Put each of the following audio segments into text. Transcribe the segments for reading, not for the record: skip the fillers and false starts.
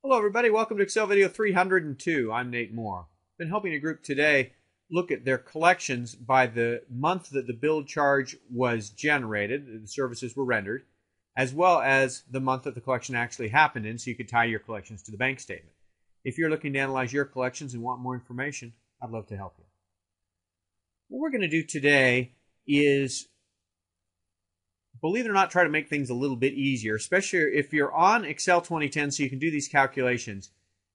Hello everybody, welcome to Excel video 302. I'm Nate Moore. I've been helping a group today look at their collections by the month that the bill charge was generated, the services were rendered, as well as the month that the collection actually happened in, so you could tie your collections to the bank statement. If you're looking to analyze your collections and want more information, I'd love to help you. What we're going to do today is, believe it or not, try to make things a little bit easier, especially if you're on Excel 2010 so you can do these calculations.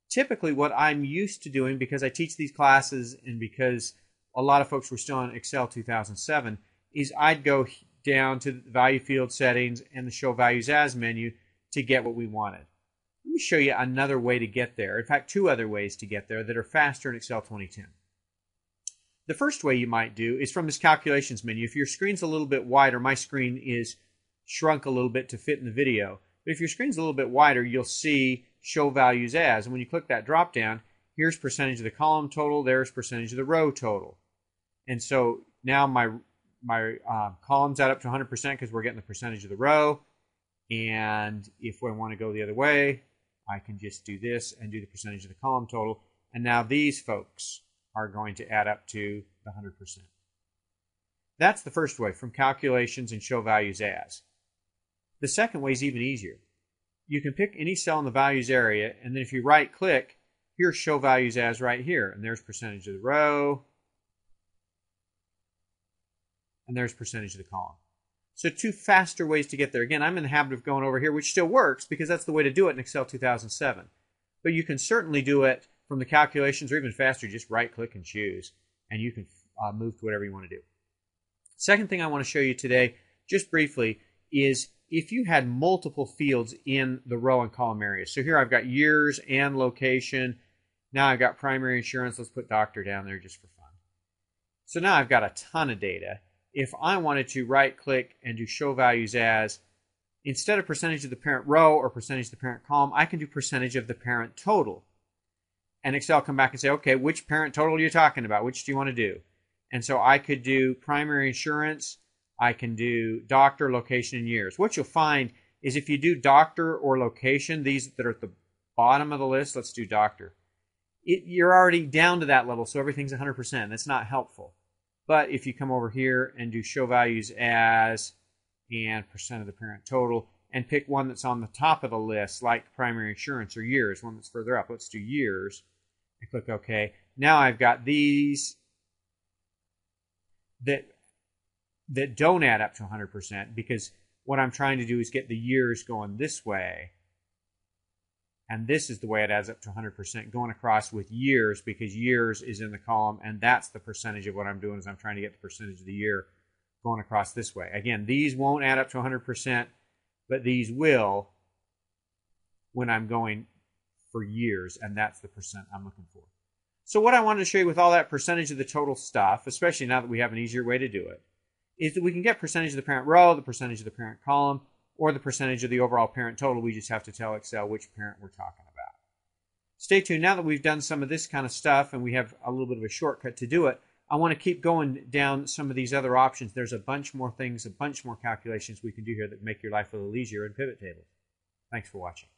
Typically what I'm used to doing, because I teach these classes and because a lot of folks were still on Excel 2007, is I'd go down to the value field settings and the show values as menu to get what we wanted. Let me show you another way to get there. In fact, two other ways to get there that are faster in Excel 2010. The first way you might do is from this calculations menu. If your screen's a little bit wider, my screen is shrunk a little bit to fit in the video, but if your screen's a little bit wider, you'll see show values as, and when you click that drop down, here's percentage of the column total, there's percentage of the row total. And so now my columns add up to 100% because we're getting the percentage of the row, and if I want to go the other way, I can just do this and do the percentage of the column total, and now these folks are going to add up to the 100%. That's the first way, from calculations and show values as. The second way is even easier. You can pick any cell in the values area, and then if you right click, here's show values as right here, and there's percentage of the row, and there's percentage of the column. So two faster ways to get there. Again, I'm in the habit of going over here, which still works because that's the way to do it in Excel 2007. But you can certainly do it from the calculations, or even faster, just right click and choose, and you can move to whatever you want to do. Second thing I want to show you today, just briefly, is if you had multiple fields in the row and column areas. So here I've got years and location. Now I've got primary insurance. Let's put doctor down there just for fun. So now I've got a ton of data. If I wanted to right click and do show values as, instead of percentage of the parent row or percentage of the parent column, I can do percentage of the parent total. And Excel come back and say, okay, which parent total are you talking about? Which do you want to do? And so I could do primary insurance, I can do doctor, location, and years. What you'll find is if you do doctor or location, these that are at the bottom of the list, let's do doctor, you're already down to that level, so everything's 100%. That's not helpful. But if you come over here and do show values as and percent of the parent total, and pick one that's on the top of the list, like primary insurance or years, one that's further up, let's do years, and click OK. Now I've got these that don't add up to 100%, because what I'm trying to do is get the years going this way, and this is the way it adds up to 100%, going across with years, because years is in the column, and that's the percentage of what I'm doing, is I'm trying to get the percentage of the year going across this way. Again, these won't add up to 100%, but these will when I'm going for years, and that's the percent I'm looking for. So what I wanted to show you with all that percentage of the total stuff, especially now that we have an easier way to do it, is that we can get percentage of the parent row, the percentage of the parent column, or the percentage of the overall parent total. We just have to tell Excel which parent we're talking about. Stay tuned. Now that we've done some of this kind of stuff and we have a little bit of a shortcut to do it, I want to keep going down some of these other options. There's a bunch more things, a bunch more calculations we can do here that make your life a little easier in pivot tables. Thanks for watching.